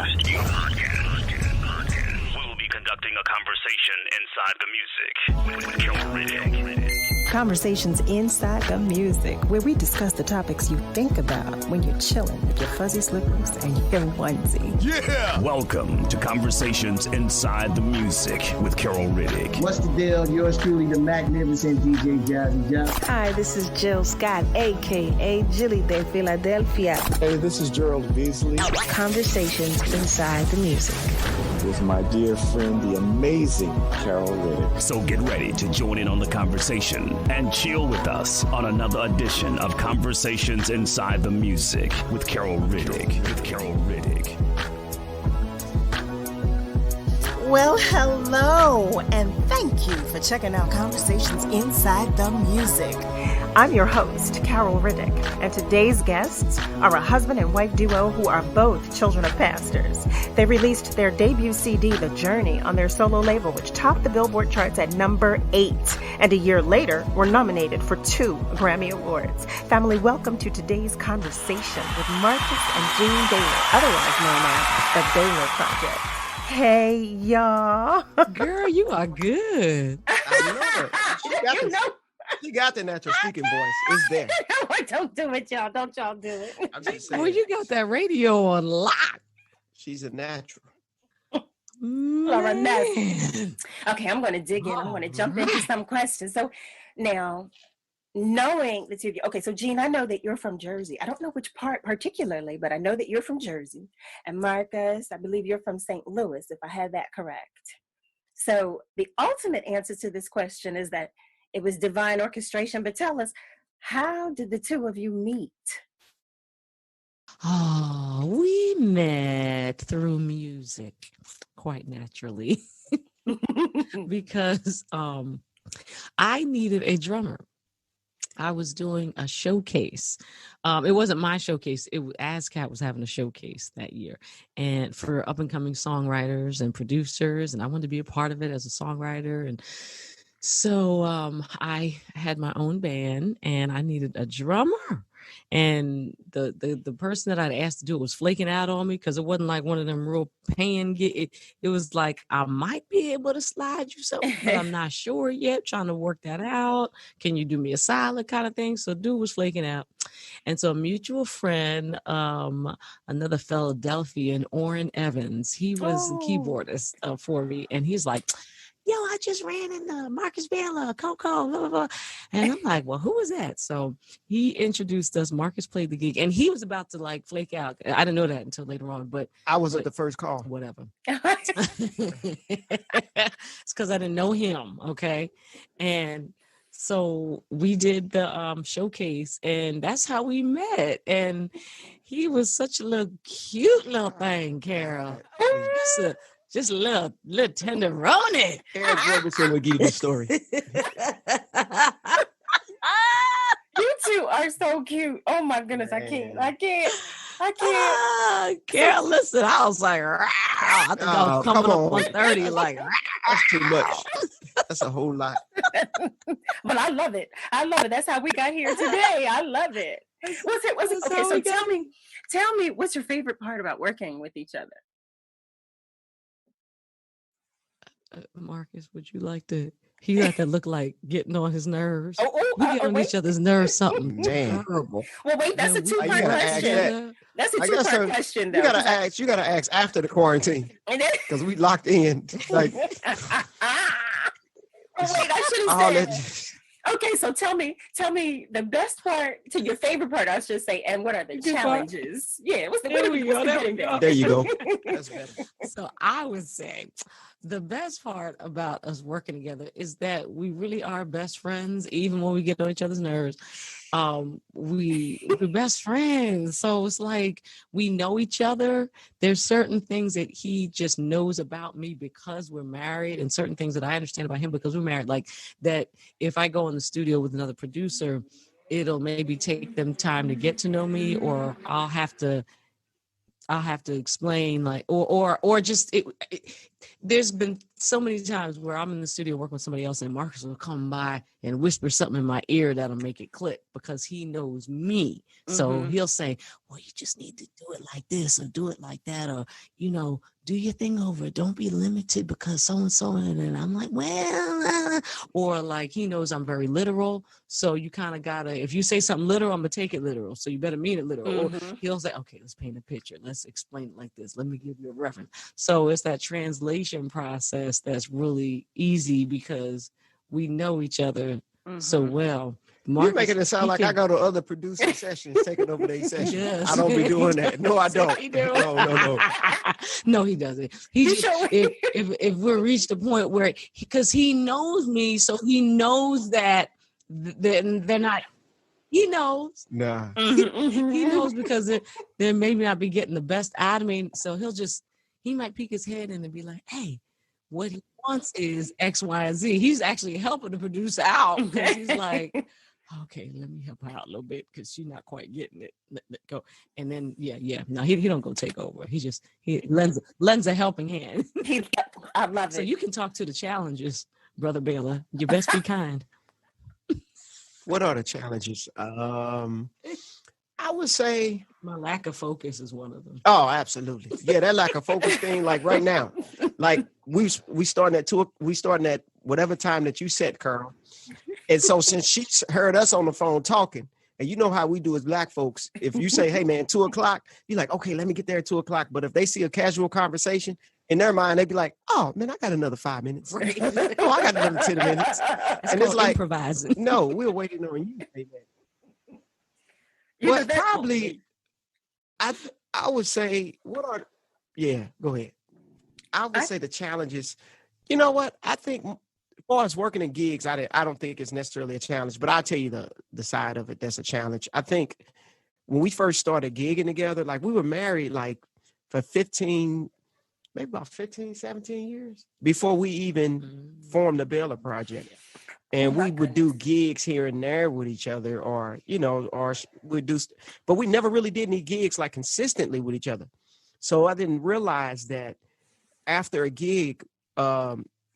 podcast. We will be conducting a conversation inside the music with Carol Riddick. Conversations Inside the Music, where we discuss the topics you think about when you're chilling with your fuzzy slippers and your onesie. Yeah! Welcome to Conversations Inside the Music with Carol Riddick. What's the deal? Yours truly, the magnificent DJ Jazzy Johnson. Hi, this is Jill Scott, a.k.a. Jilly de Philadelphia. Hey, this is Gerald Beasley. Conversations Inside the Music. With my dear friend, the amazing Carol Riddick. So get ready to join in on the conversation and chill with us on another edition of Conversations Inside the Music with Carol Riddick. Well, hello, and thank you for checking out Conversations Inside the Music. I'm your host, Carol Riddick, and today's guests are a husband and wife duo who are both children of pastors. They released their debut CD, The Journey, on their solo label, which topped the Billboard charts at number 8, and a year later were nominated for 2 Grammy Awards. Family, welcome to today's conversation with Marcus and Jean Baylor, otherwise known as the Baylor Project. Hey, y'all. Girl, you are good. I know it. She got the natural speaking voice. It's there. Don't do it, y'all. Don't y'all do it. I'm just saying. Well, you got that radio on lock. She's a natural. Man. Okay, I'm going to dig in. I'm going to jump into some questions. So now, knowing the two of you, okay, so Jean, I know that you're from Jersey. I don't know which part particularly, but I know that you're from Jersey. And Marcus, I believe you're from St. Louis, if I had that correct. So the ultimate answer to this question is that it was divine orchestration. But tell us, how did the two of you meet? Oh, we met through music, quite naturally, because I needed a drummer. I was doing a showcase. It wasn't my showcase. ASCAP was having a showcase that year, and for up and coming songwriters and producers, and I wanted to be a part of it as a songwriter. And so I had my own band, and I needed a drummer. And the person that I'd asked to do it was flaking out on me because it wasn't like one of them real paying gig. It was like, I might be able to slide you something, but I'm not sure yet. Trying to work that out. Can you do me a solid kind of thing? So dude was flaking out. And so a mutual friend, another Philadelphian, Orrin Evans, he was the keyboardist for me. And he's like, yo, I just ran into Marcus Baylor, Coco, blah, blah, blah. And I'm like, well, who was that? So he introduced us. Marcus played the gig, and he was about to like flake out. I didn't know that until later on, but I was at the first call. Whatever. It's because I didn't know him, okay? And so we did the showcase, and that's how we met. And he was such a little cute little thing, Carol. Just a little tenderoni. Eric Robertson would give you the story. You two are so cute. Oh my goodness, Man. I can't. Carol, listen, I was like, rah. I think I was coming up 130, like, rah. That's too much. That's a whole lot. But I love it. That's how we got here today. I love it. What's it? Okay, so tell me, what's your favorite part about working with each other? Marcus, would you like to? He got that look like getting on his nerves. We get on wait. each other's nerves, something Man. terrible. Well, wait, that's a two-part question. That's a I guess two-part question, though. You gotta ask after the quarantine. Because we locked in. Like Wait, I should have said. Okay, so tell me the best part to your favorite part, I should say, and what are the challenges? Yeah, what's the there you go. That's better. So I would say the best part about us working together is that we really are best friends, even when we get on each other's nerves. We're best friends. So it's like we know each other. There's certain things that he just knows about me because we're married, and certain things that I understand about him because we're married. Like that if I go in the studio with another producer, it'll maybe take them time to get to know me, or I'll have to I'll have to explain, like, or just there's been so many times where I'm in the studio working with somebody else, and Marcus will come by and whisper something in my ear that'll make it click because he knows me. So he'll say, well, you just need to do it like this or do it like that, or, do your thing over. Don't be limited because so-and-so. And I'm like, well, or like, he knows I'm very literal. So you kind of gotta, if you say something literal, I'm gonna take it literal. So you better mean it literal. Or he'll say, okay, let's paint a picture. Let's explain it like this. Let me give you a reference. So it's that translation process that's really easy because we know each other so well. Marcus, you're making it sound like I go to other producer sessions, taking over their sessions. Yes. I don't be doing that. No, I don't. No. No, he doesn't. If we're reached the point where, because he knows me, so he knows that they're not. He knows. Nah. He knows because they maybe not be getting the best out of me. So he might peek his head in and be like, hey, what he wants is X, Y, and Z. He's actually helping the producer out because he's like, okay, let me help her out a little bit because she's not quite getting it. Let go. And then, no, he don't go take over. He lends a helping hand. I love it. So you can talk to the challenges, Brother Baylor. You best be kind. What are the challenges? I would say my lack of focus is one of them. Oh, absolutely. Yeah, that lack of focus thing, like right now. Like we starting at whatever time that you set, Carol. And so since she heard us on the phone talking, and you know how we do as Black folks, if you say, hey man, 2:00, you're like, okay, let me get there at 2:00. But if they see a casual conversation, in their mind, they'd be like, oh man, I got another 5 minutes. Right. Oh, I got another 10 minutes. And it's like improvising. No, we're waiting on you. Amen. But probably, I would say, go ahead. I would say the challenges, you know what? I think as far as working in gigs, I don't think it's necessarily a challenge, but I'll tell you the side of it that's a challenge. I think when we first started gigging together, like we were married like for 15, maybe about 15, 17 years before we even formed the Baylor Project. And we would do gigs here and there with each other or we'd do, but we never really did any gigs like consistently with each other. So I didn't realize that after a gig, we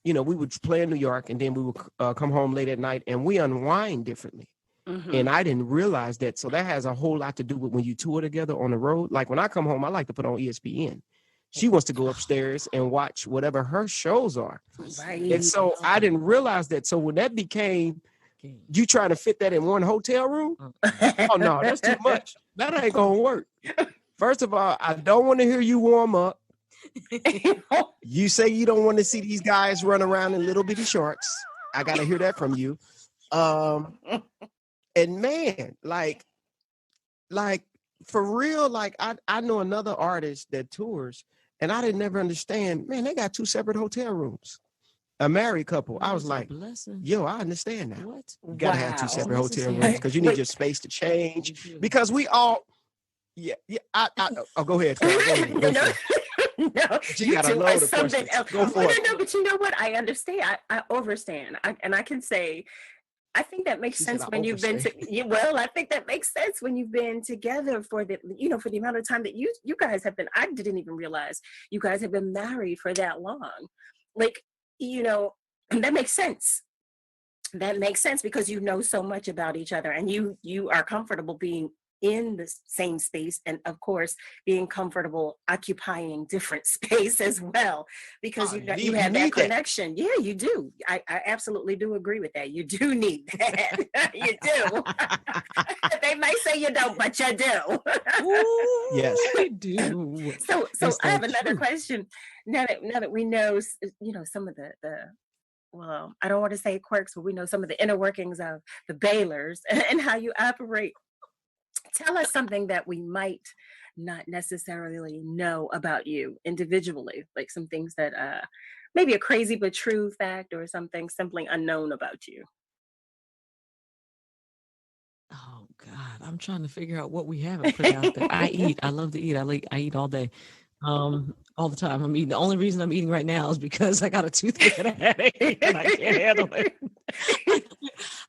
would play in New York and then we would come home late at night and we unwind differently. And I didn't realize that. So that has a whole lot to do with when you tour together on the road. Like when I come home, I like to put on ESPN. She wants to go upstairs and watch whatever her shows are. Right. And so I didn't realize that. So when that became, you trying to fit that in one hotel room? Oh, no, that's too much. That ain't going to work. First of all, I don't want to hear you warm up. You say you don't want to see these guys run around in little bitty shorts. I got to hear that from you. And man, like for real, like I know another artist that tours and I didn't never understand, man, they got 2 separate hotel rooms. A married couple. I was like, yo, I understand now. What? You got to have 2 separate hotel rooms because you need your space to change. Because we all, go ahead. Go ahead. No, you got a load of something else. Go for it. No, but you know what? I understand. I understand. And I can say, I think that makes sense when you've been I think that makes sense when you've been together for the amount of time that you guys have been. I didn't even realize you guys have been married for that long. Like, and that makes sense. That makes sense because you know so much about each other and you are comfortable being in the same space and of course being comfortable occupying different space as well because you have that connection. Yeah, you do. I absolutely do agree with that. You do need that. You do. They may say you don't, but you do. Yes, we do. So I have another question. Now that we know, some of the well, I don't want to say quirks, but we know some of the inner workings of the Baylors and how you operate. Tell us something that we might not necessarily know about you individually, like some things that maybe a crazy but true fact or something simply unknown about you. Oh God, I'm trying to figure out what we haven't put out there. I eat. I love to eat. I eat all day. All the time. I'm eating. The only reason I'm eating right now is because I got a toothache and a headache and I can't handle it.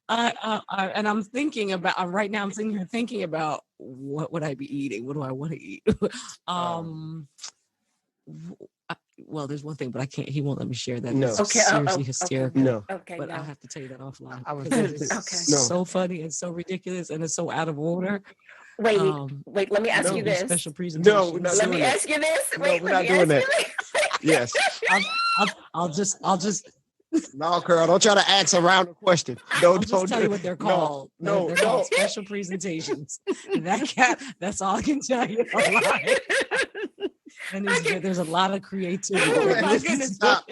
And I'm thinking about right now. I'm sitting here thinking about what would I be eating? What do I want to eat? Well, there's one thing, but I can't. He won't let me share that. No. It's seriously hysterical. No. Okay, but no. I have to tell you that offline. I was It's no. so funny and so ridiculous, and it's so out of order. Wait, let me ask you this. Special presentation. No, we're not Let doing me that. ask you this. No, Wait, we're let not me doing ask that. you this. Yes. I'll just No, Carol, don't try to ask a random question. No, I'll just tell you what they're called. No, they're called special presentations. That's all I can tell you. And there's a lot of creativity. Oh my goodness. Stop.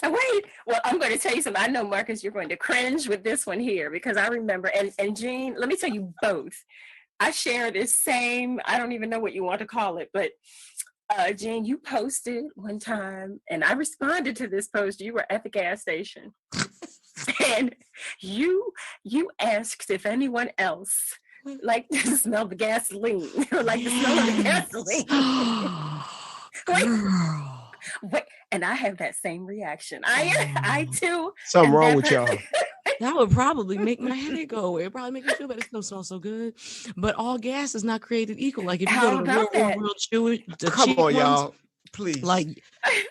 Wait, well, I'm going to tell you something. I know, Marcus, you're going to cringe with this one here because I remember, and Jean, let me tell you both. I share this same, I don't even know what you want to call it, but Jean, you posted one time, and I responded to this post. You were at the gas station, and you asked if anyone else liked to smell the gasoline or like the smell of the gasoline. Wait, and I have that same reaction. I too. Something wrong with y'all. That would probably make my headache go away. It probably make me feel better. It don't smell so good. But all gas is not created equal. Like if you go to the real chewy, come on, y'all. Please. Like,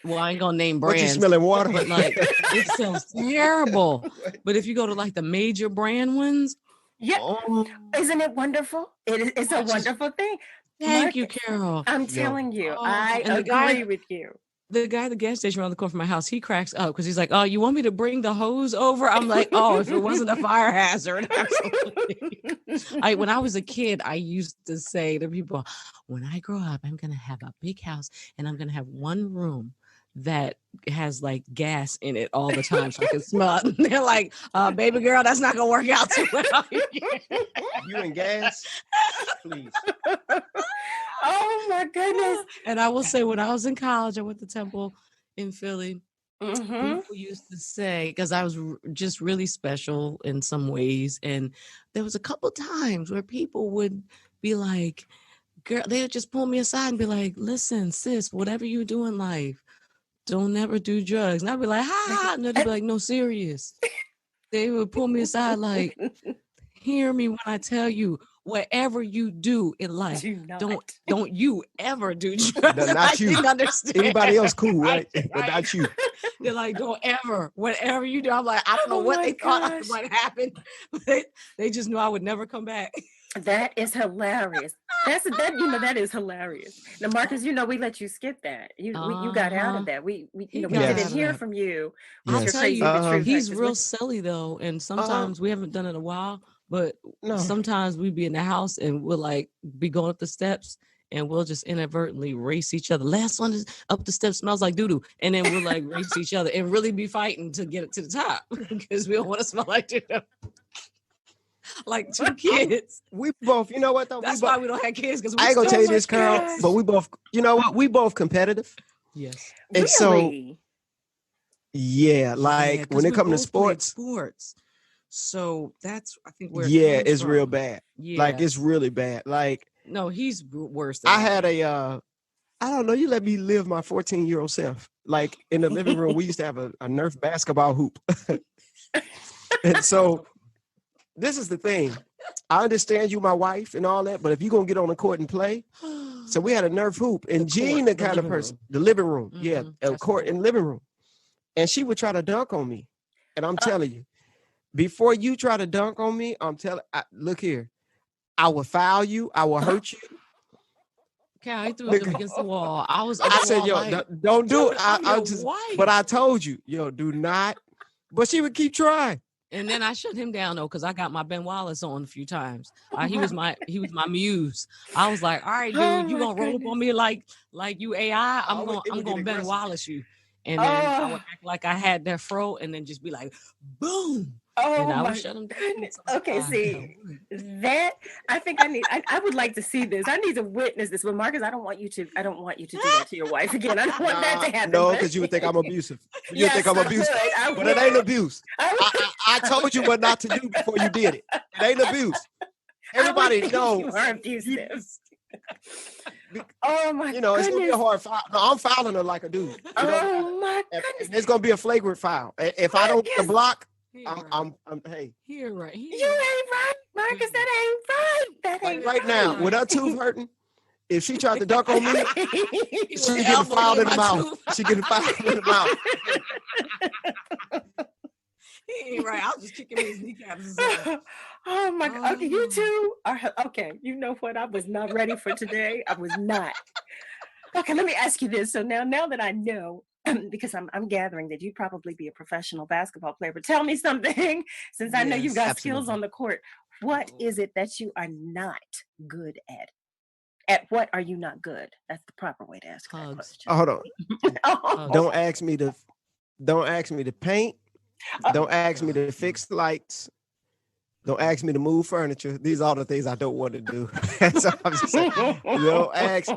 well, I ain't gonna name brands. What, you smelling water? But like, it smells terrible. But if you go to like the major brand ones, isn't it wonderful? It's a wonderful thing. Thank you, Carol. I'm telling you, I agree with you. The guy at the gas station around the corner from my house, he cracks up because he's like, "Oh, you want me to bring the hose over?" I'm like, "Oh, if it wasn't a fire hazard." Absolutely. When I was a kid, I used to say to people, "When I grow up, I'm going to have a big house and I'm going to have one room that has like gas in it all the time so I can smell it." And they're like, "Baby girl, that's not going to work out too well." You and gas? Please. Oh my goodness. And I will say, when I was in college, I went to Temple in Philly. People used to say, because I was just really special in some ways, and there was a couple times where people would be like, girl, they would just pull me aside and be like, "Listen, sis, whatever you do in life, don't never do drugs." And I'd be like, "Ha!" And they'd be like, "No, serious." They would pull me aside like, "Hear me when I tell you, whatever you do in life, don't you ever do drugs." No, not you. Didn't understand. Anybody else cool, right? But not you. They're like, "Don't ever, whatever you do." I'm like, I don't know what they thought might happen. They just knew I would never come back. That is hilarious. That is hilarious. Now, Marcus, we let you skip that. You got out of that. We didn't hear from you. I'll tell you, he's real silly silly though, and sometimes we haven't done it in a while. But sometimes we be in the house and we'll like be going up the steps and we'll just inadvertently race each other. Last one is up the steps smells like doo-doo. And then we'll like race each other and really be fighting to get it to the top because we don't want to smell like doo-doo. Like two kids. We both, you know what though? That's why we don't have kids. Because I ain't gonna tell you this, Carol, but we both, you know what? We both competitive. Yes. And really? so, like when it comes to sports. So that's, I think, where it's real bad. Yeah. Like it's really bad. Like no, he's worse than I had I don't know, you let me live my 14-year-old self. Like in the living room, we used to have a Nerf basketball hoop. And so this is the thing. I understand you, my wife, and all that, but if you're gonna get on the court and play, so we had a Nerf hoop, and Jean, the kind of person, the living room, a court and living room, and she would try to dunk on me, and I'm telling you, before you try to dunk on me, look here, I will foul you, I will hurt you. Okay, I threw him against the wall. I said, yo, don't do it. But I told you, yo, do not. But she would keep trying. And then I shut him down though, because I got my Ben Wallace on a few times. He was my muse. I was like, all right, dude, you gonna roll up on me like you AI? I'm gonna Ben Wallace you. And then I would act like I had that fro, and then just be like, boom. Oh, and I my would shut him down. goodness. Okay, see, that I think I would like to see this. I need to witness this. But Marcus, I don't want you to do that to your wife again. I don't want that to happen. No, because you would think I'm abusive. You think I'm abusive. But it ain't abuse. I told you what not to do before you did it. It ain't abuse. Everybody knows. You are abusive. Oh my goodness. It's gonna be a hard foul. No, I'm fouling her like a dude. Oh my goodness. It's gonna be a flagrant foul. If I don't get the block, Hey. Here, right here. You ain't right, Marcus. That ain't right. That ain't Right now, with her tooth hurting, if she tried to dunk on me, she get elbow filed in in the my mouth. tooth. She get filed in the mouth. He ain't right. I'll just kick him in his kneecaps or something. Oh my God. Okay, you two are okay. You know what? I was not ready for today. I was not. Okay, let me ask you this. So now that I know, because I'm gathering that you'd probably be a professional basketball player, but tell me something, since I know you've got skills on the court. What is it that you are not good at? At what are you not good? That's the proper way to ask that question. Oh, hold on. Don't ask me to paint. Don't ask me to fix lights. Don't ask me to move furniture. These are all the things I don't want to do. So I'm just saying, don't ask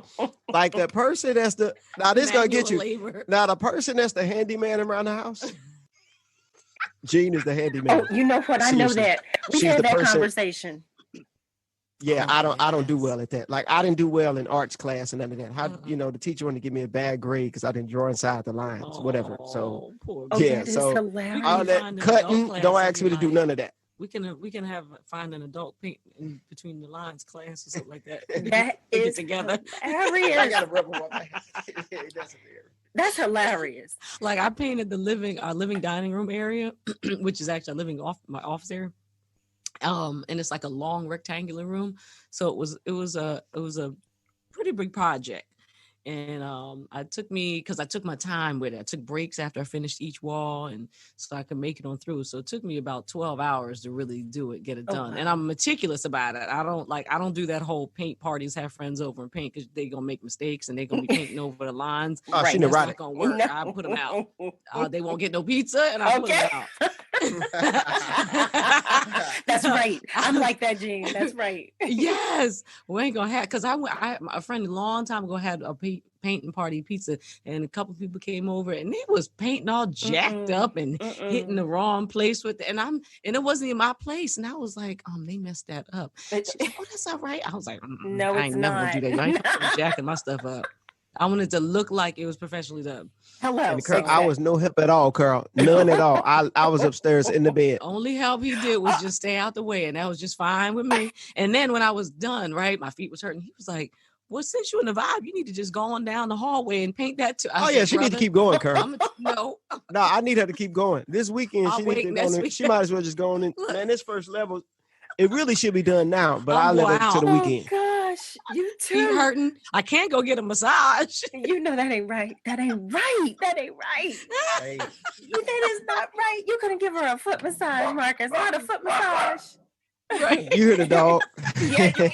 like the person that's the now this gonna get you. Labor. Now the person that's the handyman around the house. Jean is the handyman. Oh, you know what? I know that. We had that conversation. Yeah, I don't do well at that. Like I didn't do well in arts class and none of that. How the teacher wanted to give me a bad grade because I didn't draw inside the lines, whatever. So yeah, so all that cutting. Don't ask me to do none of that. We can find an adult paint in between the lines class or something like that. That is together. Hilarious. I got a rubber one. That's hilarious. Like I painted the living dining room area, which is actually my office area. And it's like a long rectangular room. So it was a pretty big project. And because I took my time with it. I took breaks after I finished each wall and so I could make it on through. So it took me about 12 hours to really get it done. Wow. And I'm meticulous about it. I don't do that whole paint parties, have friends over and paint because they're going to make mistakes and they're going to be painting over the lines. Oh, right. That's not going to work. No. I put them out. They won't get no pizza and I put them out. That's right. I'm like that, Jean. That's right. Yes. We ain't gonna have because a friend a long time ago had a painting party pizza and a couple people came over and it was painting all jacked up and hitting the wrong place with it. And it wasn't even my place. And I was like, they messed that up. She's like, oh, that's all right. I was like, no, I ain't never gonna do that. I ain't jacking my stuff up. I wanted to look like it was professionally done. Hello. And Carl, I was no help at all, Carl. None at all. I was upstairs in the bed. Only help he did was just stay out the way. And that was just fine with me. And then when I was done, right, my feet was hurting. He was like, well, since you're in the vibe, you need to just go on down the hallway and paint that too. She need to keep going, Carl. No, I need her to keep going. This weekend, she need to go. She might as well just go on in. Man, this first level, it really should be done now, but I'll let it to the weekend. Gosh, you too. Feet hurting. I can't go get a massage. You know that ain't right. That ain't right. That ain't right. Hey. That is not right. You couldn't give her a foot massage, Marcus. Not a foot massage. Right. You hear the dog? Yeah, Chloe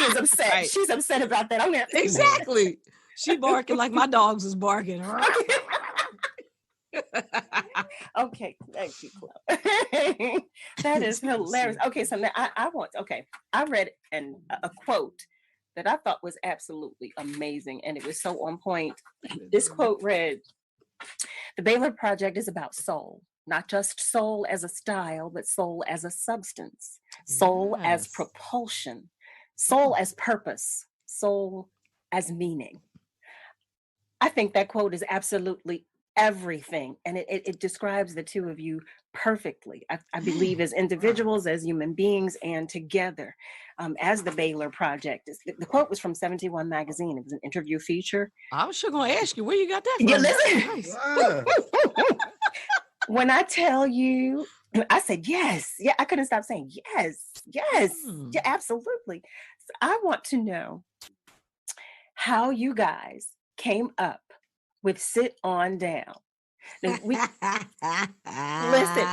is upset. Right. She's upset about that. Exactly. She barking like my dogs is barking. Okay, thank you, Chloe. That is hilarious. Okay, so now I read a quote that I thought was absolutely amazing, and it was so on point. This quote read, "The Baylor Project is about soul. Not just soul as a style, but soul as a substance, soul as propulsion, soul as purpose, soul as meaning." I think that quote is absolutely everything. And it describes the two of you perfectly. I believe as individuals, as human beings, and together as the Baylor Project. The quote was from 71 magazine. It was an interview feature. I was sure going to ask you where you got that from. Yeah, listen. Nice. When I tell you, I said, yes. Yeah, I couldn't stop saying, yes. Yeah, absolutely. So I want to know how you guys came up with Sit On Down. Now, listen,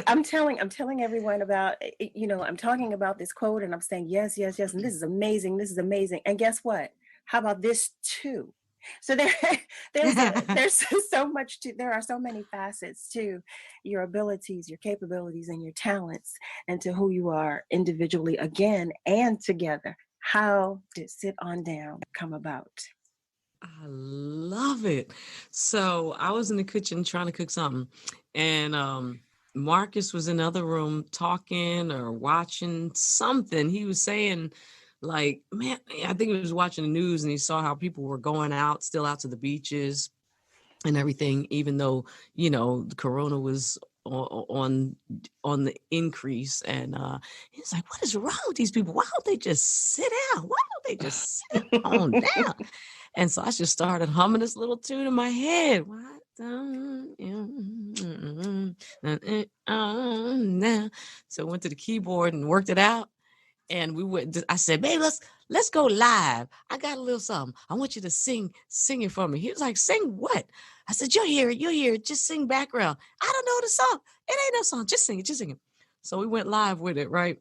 I'm telling everyone about, I'm talking about this quote and I'm saying, yes. And this is amazing. And guess what? How about this too? So there's so much to, there are so many facets to your abilities, your capabilities, and your talents, and to who you are individually again and together. How did Sit On Down come about? I love it. So I was in the kitchen trying to cook something, and Marcus was in the other room talking or watching something. He was saying, like, man, I think he was watching the news and he saw how people were going still out to the beaches and everything, even though, the corona was on the increase. And he's like, what is wrong with these people? Why don't they just sit down? Why don't they just sit on down? And so I just started humming this little tune in my head. So I went to the keyboard and worked it out. And I said, babe, let's go live. I got a little something. I want you to sing it for me. He was like, sing what? I said, you'll hear it. Just sing background. I don't know the song. It ain't no song. Just sing it. So we went live with it, right?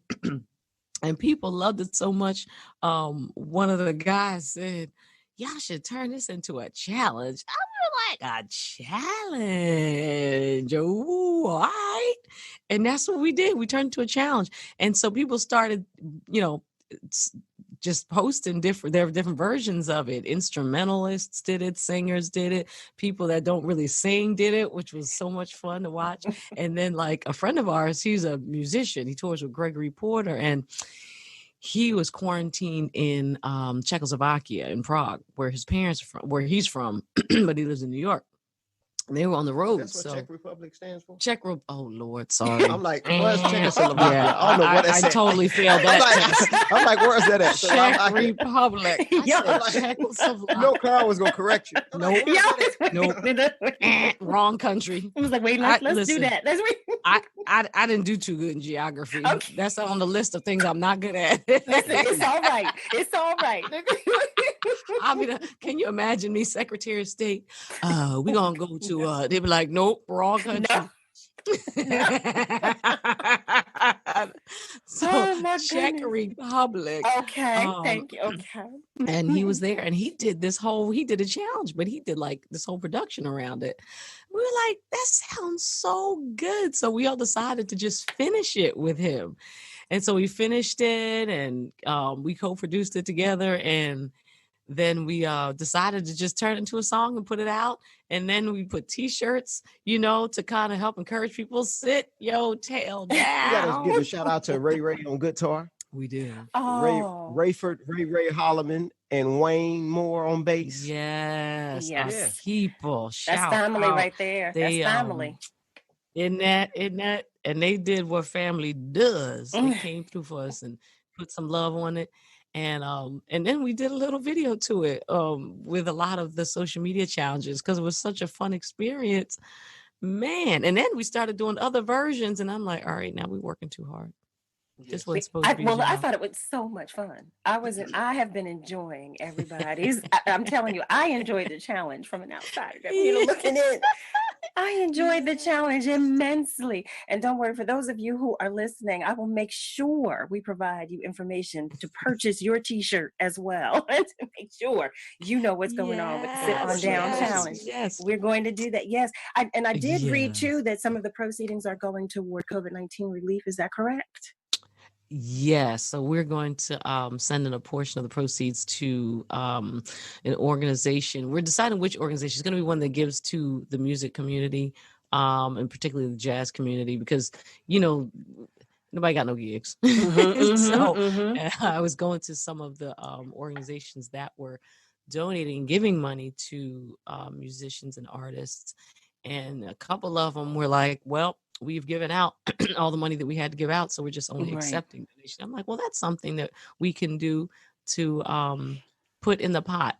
And people loved it so much. One of the guys said, y'all should turn this into a challenge. I was like, a challenge. Oh, all right. And that's what we did. We turned it into a challenge. And so people started, just posting different versions of it. Instrumentalists did it, singers did it, people that don't really sing did it, which was so much fun to watch. And then like a friend of ours, he's a musician. He tours with Gregory Porter, and he was quarantined in Czechoslovakia, in Prague, where his parents are from, where he's from, but he lives in New York. And they were on the road. That's what Czech Republic stands for? Oh, Lord, sorry. I'm like, where's Czechoslovakia? Yeah, I don't know what I totally failed that. I'm like, where's that at? Czech Republic. Czechoslovakia. No, Carl was going to correct you. Nope. Wrong country. I was like, wait, let's do that. I didn't do too good in geography. Okay. That's on the list of things I'm not good at. It's all right. It's all right. I mean, can you imagine me, Secretary of State? We're going to go to, they'd be like, nope, wrong country. No. So Czech Republic. Okay, thank you. Okay. And he was there, and he did a challenge, but he did like this whole production around it. We were like, that sounds so good. So we all decided to just finish it with him. And so we finished it, and we co-produced it together, and then we decided to just turn it into a song and put it out. And then we put T-shirts, to kind of help encourage people. Sit your tail down. You got to give a shout out to Ray on guitar. We do. Oh. Ray Holloman and Wayne Moore on bass. Yes. People. That's family out. Right there. That's family. In that, and they did what family does. They came through for us and put some love on it. And then we did a little video to it with a lot of the social media challenges, because it was such a fun experience, man. And then we started doing other versions, and I'm like, all right, now we're working too hard. This wasn't supposed to be. Well, I thought it was so much fun. I have been enjoying everybody's. I'm telling you, I enjoyed the challenge from an outsider. Looking in. I enjoyed the challenge immensely. And don't worry, for those of you who are listening, I will make sure we provide you information to purchase your T-shirt as well, to make sure you know what's going on with the Sit On Down Challenge. Yes, we're going to do that. Yes, I did read too that some of the proceedings are going toward COVID-19 relief. Is that correct? Yes. So we're going to send in a portion of the proceeds to an organization. We're deciding which organization. It's going to be one that gives to the music community, and particularly the jazz community, because, nobody got no gigs. I was going to some of the organizations that were donating and giving money to musicians and artists. And a couple of them were like, well, we've given out all the money that we had to give out, so we're just only accepting donation. I'm like, well, that's something that we can do to put in the pot,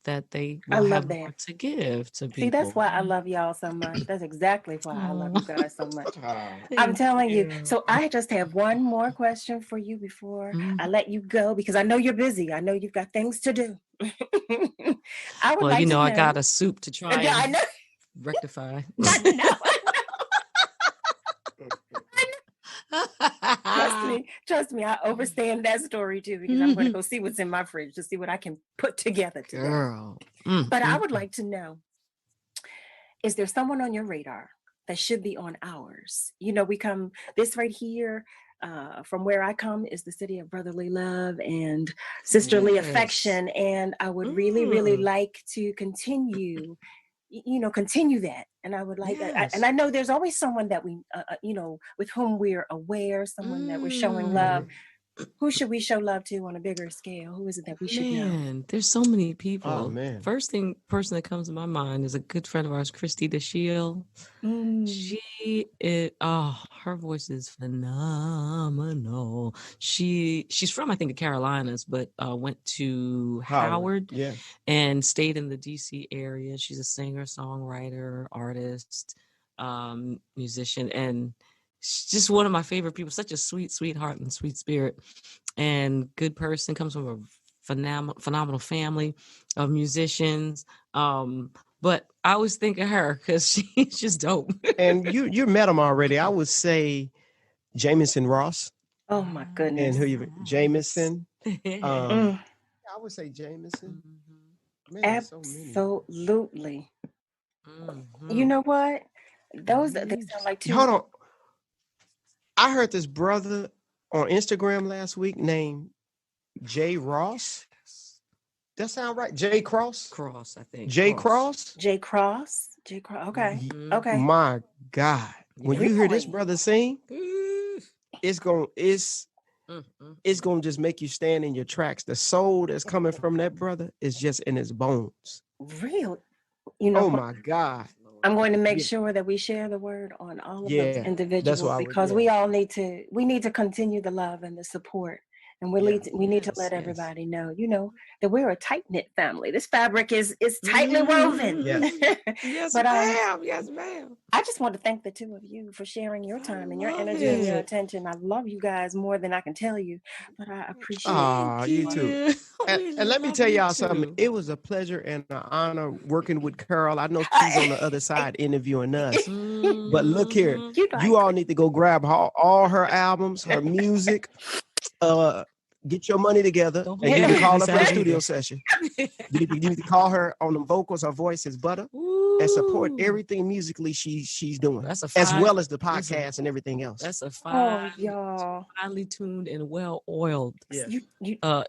that they will have more to give to people. See, that's why I love y'all so much. That's exactly why I love you guys so much. I'm telling you. So I just have one more question for you before I let you go, because I know you're busy. I know you've got things to do. I got a soup to try. Yeah, I know. Rectify. Trust me, I understand that story too, because I'm going to go see what's in my fridge to see what I can put together today. Girl. But I would like to know, is there someone on your radar that should be on ours? We come, this right here, from where I come is the city of brotherly love and sisterly affection. And I would really, really like to continue that. And I would like that. And I know there's always someone that we, with whom we're aware, someone that we're showing love. Who should we show love to on a bigger scale? Who is it that we should know? Man, there's so many people. Oh, man. Person that comes to my mind is a good friend of ours, Christy DeShiel. She is, her voice is phenomenal. She's from, I think, the Carolinas, but went to Howard and stayed in the DC area. She's a singer, songwriter, artist, musician, and she's just one of my favorite people. Such a sweetheart and sweet spirit, and good person. Comes from a phenomenal family of musicians. But I always think of her because she's just dope. And you met him already. I would say Jameson Ross. Oh my goodness. And who you Jameson? I would say Jameson. Man, absolutely. You know what? They sound like two. Hold on. I heard this brother on Instagram last week named J. Ross. That sound right? J. Cross? Cross, I think. J. Cross? J. Cross. Okay. Okay. My God. When you hear this brother sing, it's gonna just make you stand in your tracks. The soul that's coming from that brother is just in his bones. Real. You know, oh my God. I'm going to make sure that we share the word on all of those individuals because we need to continue the love and the support. And we need to let everybody know, that we're a tight-knit family. This fabric is tightly woven. Yes, ma'am. Yes, ma'am. I just want to thank the two of you for sharing your time and your energy and your attention. I love you guys more than I can tell you, but I appreciate you too. And let me tell y'all something. It was a pleasure and an honor working with Carol. I know she's on the other side interviewing us. But look here, you all need to go grab all her albums, her music. Get your money together and you can call her for a studio session. You need to call her on the vocals. Her voice is butter. And support everything musically she's doing, as well as the podcast and everything else. That's a finely tuned and well-oiled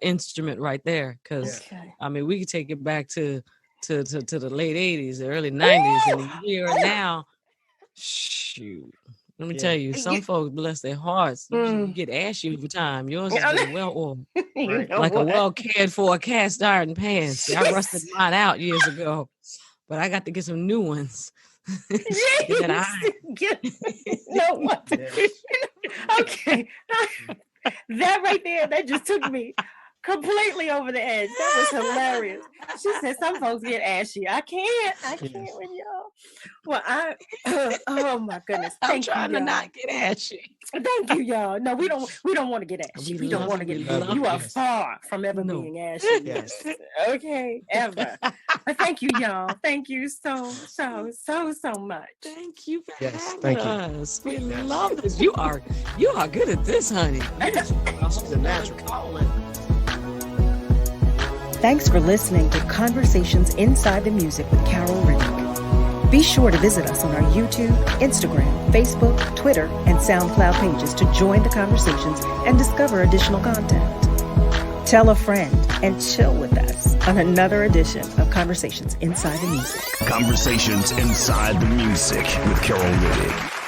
instrument right there. Because I mean, we could take it back to the late 80s, the early 90s, and here and now. Shoot. Let me tell you, some folks bless their hearts. You get ashy over time. Yours is well-oiled, like a well-cared for cast iron pan. See, I rusted mine out years ago, but I got to get some new ones. Okay, that right there, that just took me completely over the edge. That was hilarious. She said some folks get ashy. I can't with y'all. Well, oh my goodness. I'm trying to not get ashy. Thank you, y'all. No, we don't want to get ashy. We don't want to get ashy. You are far from ever being ashy. Yes. Okay, ever. But thank you, y'all. Thank you so much. Thank you for having us. We love this. You are good at this, honey. She's a natural. Thanks for listening to Conversations Inside the Music with Carol Riddick. Be sure to visit us on our YouTube, Instagram, Facebook, Twitter, and SoundCloud pages to join the conversations and discover additional content. Tell a friend and chill with us on another edition of Conversations Inside the Music. Conversations Inside the Music with Carol Riddick.